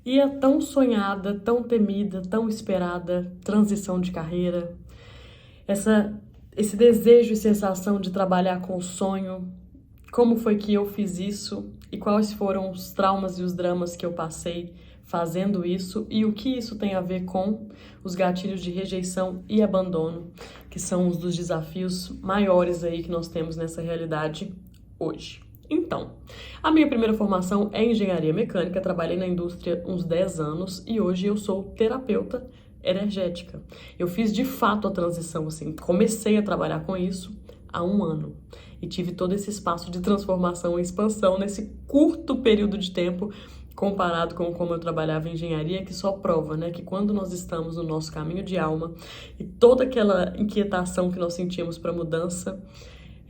E a tão sonhada, tão temida, tão esperada transição de carreira, esse desejo e sensação de trabalhar com o sonho, como foi que eu fiz isso e quais foram os traumas e os dramas que eu passei fazendo isso e o que isso tem a ver com os gatilhos de rejeição e abandono, que são os dos desafios maiores aí que nós temos nessa realidade hoje. Então, a minha primeira formação é engenharia mecânica, trabalhei na indústria uns 10 anos e hoje eu sou terapeuta energética. Eu fiz de fato a transição, assim, comecei a trabalhar com isso há 1 ano e tive todo esse espaço de transformação e expansão nesse curto período de tempo comparado com como eu trabalhava em engenharia, que só prova, né, que quando nós estamos no nosso caminho de alma e toda aquela inquietação que nós sentimos para mudança,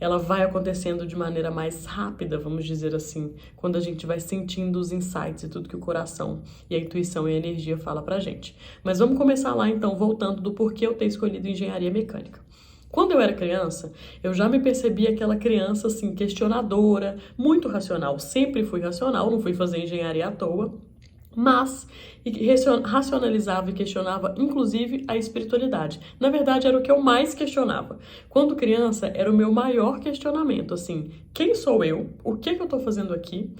ela vai acontecendo de maneira mais rápida, vamos dizer assim, quando a gente vai sentindo os insights e tudo que o coração e a intuição e a energia fala pra gente. Mas vamos começar lá então, voltando do porquê eu ter escolhido engenharia mecânica. Quando eu era criança, eu já me percebi aquela criança assim, questionadora, muito racional. Sempre fui racional, não fui fazer engenharia à toa, mas racionalizava e questionava, inclusive, a espiritualidade. Na verdade, era o que eu mais questionava. Quando criança, era o meu maior questionamento, assim, quem sou eu? O que eu tô fazendo aqui?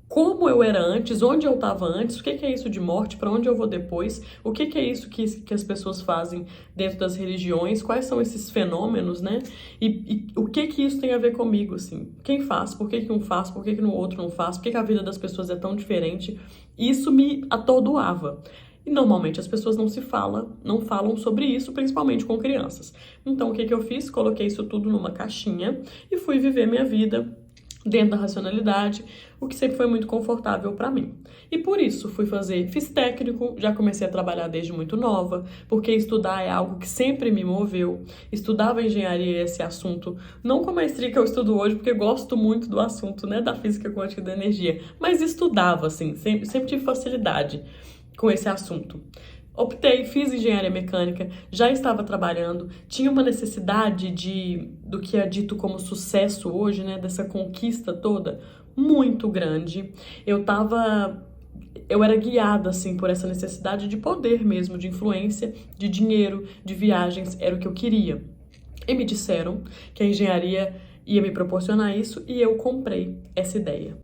Como eu era antes, onde eu estava antes, o que é isso de morte, para onde eu vou depois, o que é isso que as pessoas fazem dentro das religiões, quais são esses fenômenos, né? E o que isso tem a ver comigo, assim? Quem faz, por que um faz, por que no outro não faz, por que a vida das pessoas é tão diferente? Isso me atordoava. E normalmente as pessoas não falam sobre isso, principalmente com crianças. Então o que eu fiz? Coloquei isso tudo numa caixinha e fui viver minha vida dentro da racionalidade, o que sempre foi muito confortável para mim. E por isso fiz técnico, já comecei a trabalhar desde muito nova, porque estudar é algo que sempre me moveu. Estudava engenharia, esse assunto, não com a maestria que eu estudo hoje, porque gosto muito do assunto, né, da física quântica e da energia, mas estudava, assim, sempre tive facilidade com esse assunto. Optei, fiz engenharia mecânica, já estava trabalhando, tinha uma necessidade do que é dito como sucesso hoje, né, dessa conquista toda, muito grande. Eu era guiada, assim, por essa necessidade de poder mesmo, de influência, de dinheiro, de viagens, era o que eu queria. E me disseram que a engenharia ia me proporcionar isso e eu comprei essa ideia.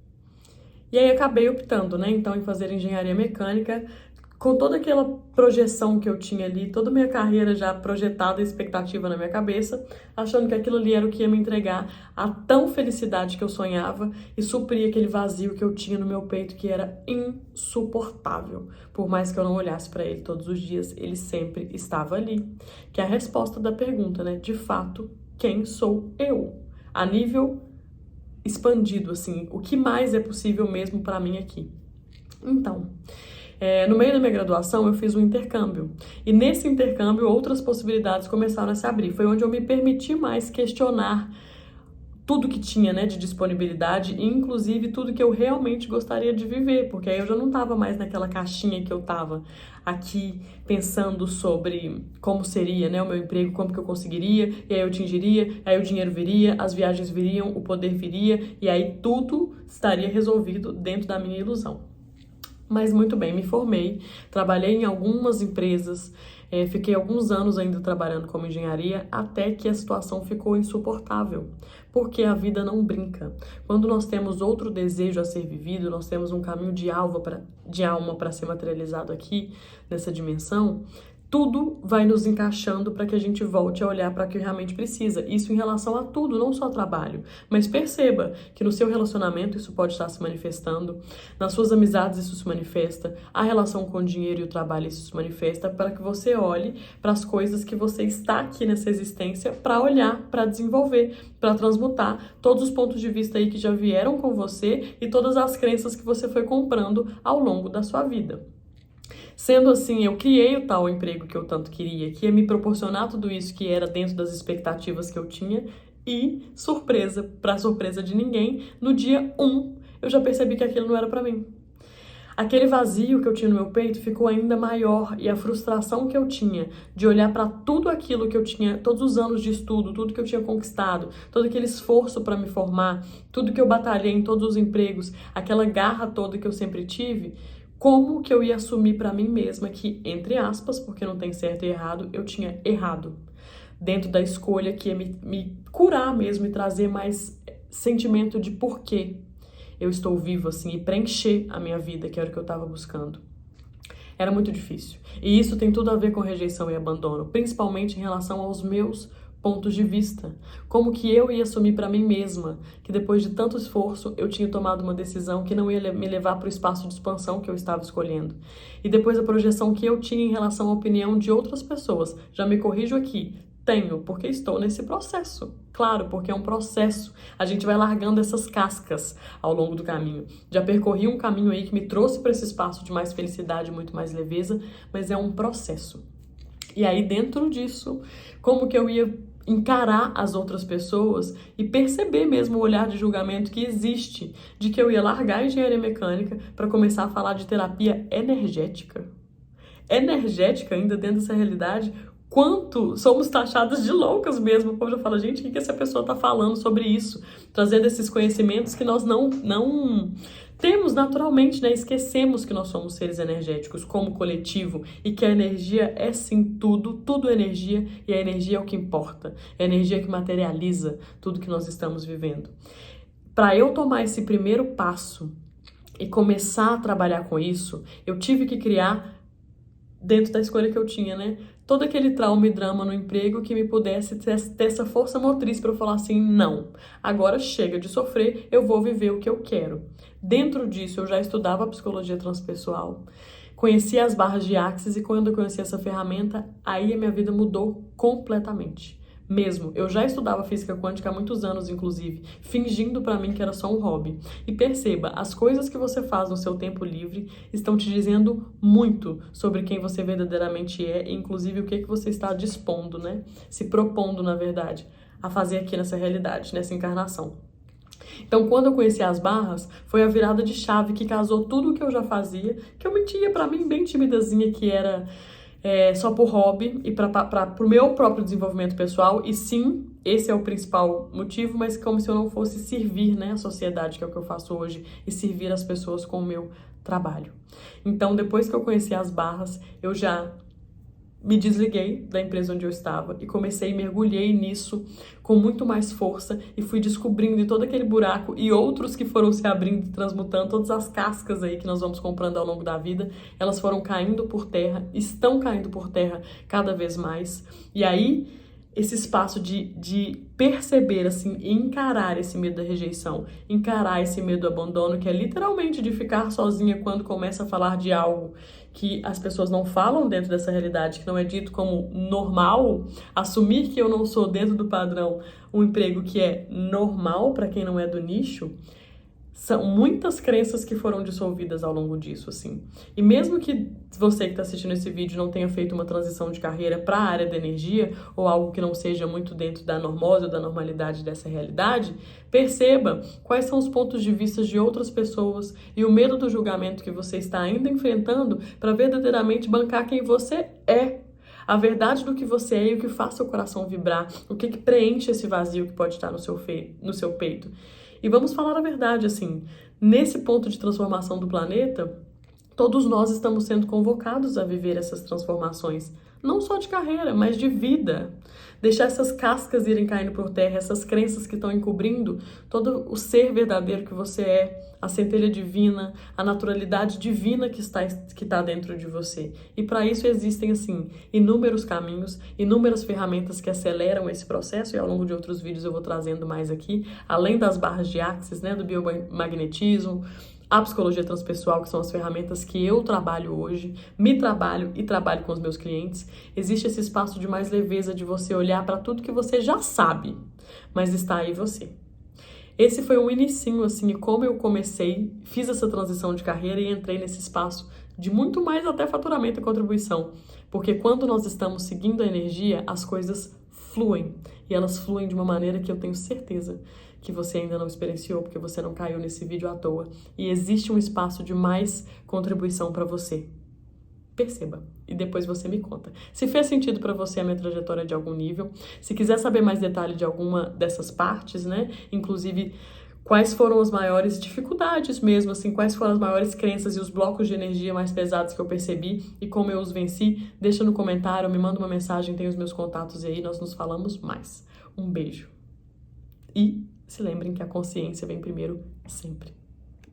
E aí acabei optando, né, então, em fazer engenharia mecânica, com toda aquela projeção que eu tinha ali, toda a minha carreira já projetada, expectativa na minha cabeça, achando que aquilo ali era o que ia me entregar a tão felicidade que eu sonhava e suprir aquele vazio que eu tinha no meu peito, que era insuportável. Por mais que eu não olhasse para ele todos os dias, ele sempre estava ali. Que é a resposta da pergunta, né? De fato, quem sou eu? A nível expandido, assim, o que mais é possível mesmo para mim aqui? Então, no meio da minha graduação, eu fiz um intercâmbio. E nesse intercâmbio, outras possibilidades começaram a se abrir. Foi onde eu me permiti mais questionar tudo que tinha, né, de disponibilidade, e inclusive tudo que eu realmente gostaria de viver, porque aí eu já não estava mais naquela caixinha que eu estava aqui pensando sobre como seria, né, o meu emprego, como que eu conseguiria, e aí eu atingiria, aí o dinheiro viria, as viagens viriam, o poder viria, e aí tudo estaria resolvido dentro da minha ilusão. Mas muito bem, me formei, trabalhei em algumas empresas, fiquei alguns anos ainda trabalhando como engenharia, até que a situação ficou insuportável, porque a vida não brinca. Quando nós temos outro desejo a ser vivido, nós temos um caminho de alma para ser materializado aqui, nessa dimensão, tudo vai nos encaixando para que a gente volte a olhar para o que realmente precisa. Isso em relação a tudo, não só trabalho. Mas perceba que no seu relacionamento isso pode estar se manifestando, nas suas amizades isso se manifesta, a relação com o dinheiro e o trabalho isso se manifesta, para que você olhe para as coisas que você está aqui nessa existência para olhar, para desenvolver, para transmutar todos os pontos de vista aí que já vieram com você e todas as crenças que você foi comprando ao longo da sua vida. Sendo assim, eu criei o tal emprego que eu tanto queria, que ia me proporcionar tudo isso que era dentro das expectativas que eu tinha e, surpresa, para surpresa de ninguém, no dia 1 eu já percebi que aquilo não era para mim. Aquele vazio que eu tinha no meu peito ficou ainda maior e a frustração que eu tinha de olhar para tudo aquilo que eu tinha, todos os anos de estudo, tudo que eu tinha conquistado, todo aquele esforço para me formar, tudo que eu batalhei em todos os empregos, aquela garra toda que eu sempre tive, como que eu ia assumir pra mim mesma que, entre aspas, porque não tem certo e errado, eu tinha errado. Dentro da escolha que ia me curar mesmo e trazer mais sentimento de porquê eu estou vivo, assim, e preencher a minha vida, que era o que eu estava buscando. Era muito difícil. E isso tem tudo a ver com rejeição e abandono, principalmente em relação aos meus pontos de vista. Como que eu ia assumir para mim mesma que depois de tanto esforço eu tinha tomado uma decisão que não ia me levar para o espaço de expansão que eu estava escolhendo. E depois a projeção que eu tinha em relação à opinião de outras pessoas. Já me corrijo aqui. Tenho, porque estou nesse processo. Claro, porque é um processo. A gente vai largando essas cascas ao longo do caminho. Já percorri um caminho aí que me trouxe para esse espaço de mais felicidade, muito mais leveza, mas é um processo. E aí, dentro disso, como que eu ia encarar as outras pessoas e perceber mesmo o olhar de julgamento que existe, de que eu ia largar a engenharia mecânica para começar a falar de terapia energética. Energética ainda dentro dessa realidade, quanto somos taxadas de loucas mesmo. O povo já fala, gente, o que essa pessoa está falando sobre isso? Trazendo esses conhecimentos que nós não temos naturalmente, né? Esquecemos que nós somos seres energéticos como coletivo e que a energia é sim tudo é energia e a energia é o que importa. É a energia que materializa tudo que nós estamos vivendo. Para eu tomar esse primeiro passo e começar a trabalhar com isso, eu tive que criar, dentro da escolha que eu tinha, né? Todo aquele trauma e drama no emprego que me pudesse ter essa força motriz para eu falar assim, não, agora chega de sofrer, eu vou viver o que eu quero. Dentro disso, eu já estudava psicologia transpessoal, conhecia as barras de Axis e quando eu conheci essa ferramenta, aí a minha vida mudou completamente. Mesmo, eu já estudava física quântica há muitos anos, inclusive, fingindo pra mim que era só um hobby. E perceba, as coisas que você faz no seu tempo livre estão te dizendo muito sobre quem você verdadeiramente é, e inclusive o que você está dispondo, né? Se propondo, na verdade, a fazer aqui nessa realidade, nessa encarnação. Então, quando eu conheci as barras, foi a virada de chave que casou tudo o que eu já fazia, que eu mentia pra mim bem timidazinha, que era só por hobby e para o meu próprio desenvolvimento pessoal. E sim, esse é o principal motivo, mas como se eu não fosse servir, né, a sociedade, que é o que eu faço hoje, e servir as pessoas com o meu trabalho. Então, depois que eu conheci as barras, eu já me desliguei da empresa onde eu estava e comecei, mergulhei nisso com muito mais força e fui descobrindo todo aquele buraco e outros que foram se abrindo e transmutando, todas as cascas aí que nós vamos comprando ao longo da vida, elas foram caindo por terra, estão caindo por terra cada vez mais. E aí, esse espaço de perceber, assim, e encarar esse medo da rejeição, encarar esse medo do abandono, que é literalmente de ficar sozinha quando começa a falar de algo que as pessoas não falam dentro dessa realidade, que não é dito como normal, assumir que eu não sou dentro do padrão um emprego que é normal para quem não é do nicho. São muitas crenças que foram dissolvidas ao longo disso, assim. E mesmo que você que está assistindo esse vídeo não tenha feito uma transição de carreira para a área da energia, ou algo que não seja muito dentro da normose ou da normalidade dessa realidade, perceba quais são os pontos de vista de outras pessoas e o medo do julgamento que você está ainda enfrentando para verdadeiramente bancar quem você é. A verdade do que você é e o que faz seu coração vibrar, o que preenche esse vazio que pode estar no seu peito. E vamos falar a verdade, assim, nesse ponto de transformação do planeta, todos nós estamos sendo convocados a viver essas transformações, não só de carreira, mas de vida. Deixar essas cascas irem caindo por terra, essas crenças que estão encobrindo todo o ser verdadeiro que você é, a centelha divina, a naturalidade divina que está dentro de você. E para isso existem, assim, inúmeros caminhos, inúmeras ferramentas que aceleram esse processo, e ao longo de outros vídeos eu vou trazendo mais aqui, além das barras de Axis, né, do biomagnetismo, a psicologia transpessoal, que são as ferramentas que eu trabalho hoje, me trabalho e trabalho com os meus clientes. Existe esse espaço de mais leveza, de você olhar para tudo que você já sabe, mas está aí você. Esse foi um inicinho, assim, e como eu comecei, fiz essa transição de carreira e entrei nesse espaço de muito mais até faturamento e contribuição. Porque quando nós estamos seguindo a energia, as coisas fluem. E elas fluem de uma maneira que eu tenho certeza que você ainda não experienciou, porque você não caiu nesse vídeo à toa. E existe um espaço de mais contribuição para você. Perceba. E depois você me conta. Se fez sentido para você a minha trajetória de algum nível, se quiser saber mais detalhe de alguma dessas partes, né? Inclusive quais foram as maiores dificuldades mesmo, assim, quais foram as maiores crenças e os blocos de energia mais pesados que eu percebi e como eu os venci. Deixa no comentário, me manda uma mensagem, tem os meus contatos e aí nós nos falamos mais. Um beijo. E se lembrem que a consciência vem primeiro sempre.